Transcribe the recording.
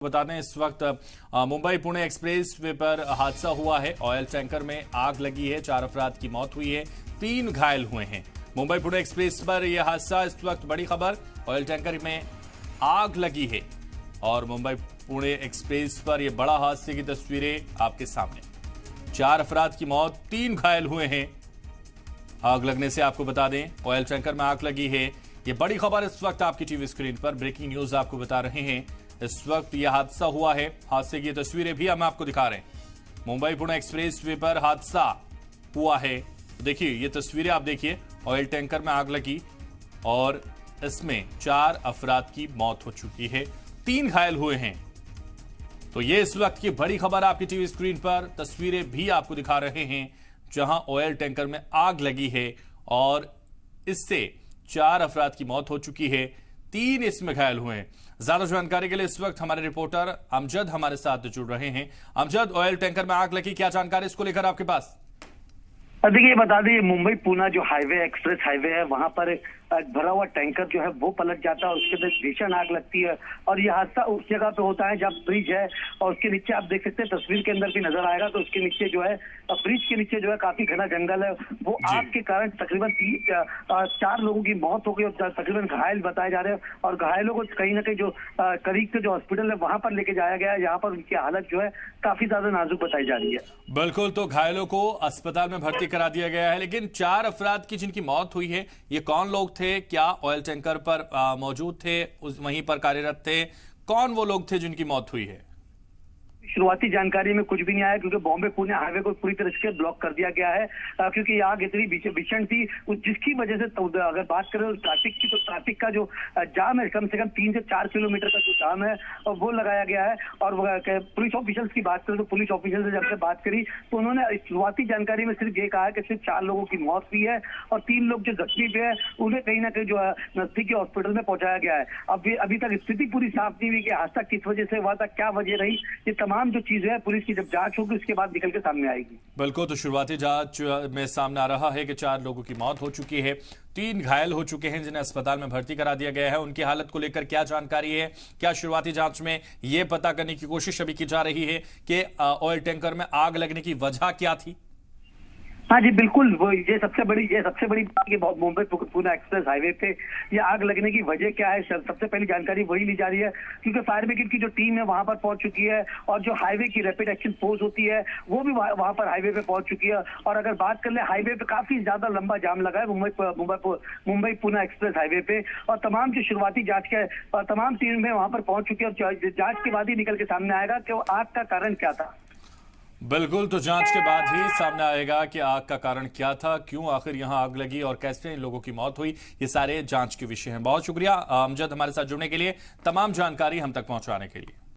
बता दें इस वक्त मुंबई पुणे एक्सप्रेस वे पर हादसा हुआ है। ऑयल टैंकर में आग लगी है, 4 अफराद की मौत हुई है, 3 घायल हुए हैं। मुंबई पुणे एक्सप्रेस पर यह हादसा, इस वक्त बड़ी खबर, ऑयल टैंकर में आग लगी है और मुंबई पुणे एक्सप्रेस पर यह बड़ा हादसे की तस्वीरें आपके सामने। 4 अफराद की मौत, 3 घायल हुए हैं। आग लगने से आपको बता दें, ऑयल टैंकर में आग लगी है। ये बड़ी खबर इस वक्त आपकी टीवी स्क्रीन पर, ब्रेकिंग न्यूज आपको बता रहे हैं। इस वक्त यह हादसा हुआ है, हादसे की तस्वीरें भी हम आपको दिखा रहे हैं। मुंबई पुणे एक्सप्रेस वे पर हादसा हुआ है। देखिए ये तस्वीरें आप देखिए, ऑयल टैंकर में आग लगी और इसमें 4 अफराद की मौत हो चुकी है, 3 घायल हुए हैं। तो ये इस वक्त की बड़ी खबर आपकी टीवी स्क्रीन पर, तस्वीरें भी आपको दिखा रहे हैं जहां ऑयल टैंकर में आग लगी है और इससे 4 अफराद की मौत हो चुकी है, 3 इसमें घायल हुए हैं। ज्यादा जानकारी के लिए इस वक्त हमारे रिपोर्टर अमजद हमारे साथ जुड़ रहे हैं। अमजद, ऑयल टैंकर में आग लगी, क्या जानकारी इसको लेकर आपके पास? देखिए, बता दें मुंबई पुणे जो हाईवे एक्सप्रेस हाईवे है, वहां पर भरा हुआ टैंकर जो है वो पलट जाता है और उसके अंदर भीषण आग लगती है। और यह हादसा उस जगह पे होता है जब ब्रिज है और उसके नीचे आप देख सकते हैं, तस्वीर के अंदर भी नजर आएगा, तो उसके नीचे जो है ब्रिज के नीचे जो है काफी घना जंगल है। वो आग के कारण तकरीबन 4 लोगों की मौत हो गई और तकरीबन घायल बताए जा रहे हैं। और घायलों को कहीं ना कहीं जो करीब के जो हॉस्पिटल है वहां पर लेके जाया गया है, जहाँ पर उनकी हालत जो है काफी ज्यादा नाजुक बताई जा रही है। बिल्कुल, तो घायलों को अस्पताल में भर्ती करा दिया गया है, लेकिन 4 अफराद की जिनकी मौत हुई है, ये कौन लोग थे? क्या ऑयल टैंकर पर मौजूद थे, वहीं पर कार्यरत थे? कौन वो लोग थे जिनकी मौत हुई है? शुरुआती जानकारी में कुछ भी नहीं आया, क्योंकि बॉम्बे पुणे हाईवे को पूरी तरह से ब्लॉक कर दिया गया है, क्योंकि ये आग इतनी भीषण थी, जिसकी वजह से अगर बात करें ट्रैफिक की, तो ट्रैफिक का जो जाम है कम से कम 3 से 4 किलोमीटर का जो जाम है वो लगाया गया है। और पुलिस ऑफिसर्स की बात करें तो पुलिस ऑफिसर से जब से बात करी तो उन्होंने शुरुआती जानकारी में सिर्फ ये कहा कि सिर्फ 4 लोगों की मौत हुई है और 3 लोग जो जख्मी हुए हैं उन्हें कहीं ना कहीं जो है नजदीकी हॉस्पिटल में पहुंचाया गया है। अभी तक स्थिति पूरी साफ नहीं हुई कि हादसा किस वजह से हुआ था, क्या वजह रही। ये तमाम जो चीजें हैं पुलिस की जब जांच होगी उसके बाद निकल के सामने आएगी। बिल्कुल, तो शुरुआती जांच में सामने आ रहा है कि 4 लोगों की मौत हो चुकी है, 3 घायल हो चुके हैं जिन्हें अस्पताल में भर्ती करा दिया गया है। उनकी हालत को लेकर क्या जानकारी है, क्या शुरुआती जांच में यह पता करने की कोशिश अभी की जा रही है कि ऑयल टैंकर में आग लगने की वजह क्या थी? हाँ जी, बिल्कुल, वो ये सबसे बड़ी बात कि मुंबई पुणे एक्सप्रेस हाईवे पे ये आग लगने की वजह क्या है, सबसे पहली जानकारी वही ली जा रही है, क्योंकि फायर ब्रिगेड की जो टीम है वहां पर पहुंच चुकी है और जो हाईवे की रैपिड एक्शन फोर्स होती है वो भी वहां पर हाईवे पे पहुंच चुकी है। और अगर बात कर ले, हाईवे पे काफी ज्यादा लंबा जाम लगा है मुंबई पुणे एक्सप्रेस हाईवे पे, और तमाम जो शुरुआती जांच के तमाम टीमें वहां पर पहुंच चुकी है और जांच के बाद ही निकल के सामने आएगा कि आग का कारण क्या था। बिल्कुल, तो जांच के बाद ही सामने आएगा कि आग का कारण क्या था, क्यों आखिर यहां आग लगी और कैसे इन लोगों की मौत हुई। ये सारे जांच के विषय हैं। बहुत शुक्रिया अमजद हमारे साथ जुड़ने के लिए, तमाम जानकारी हम तक पहुंचाने के लिए।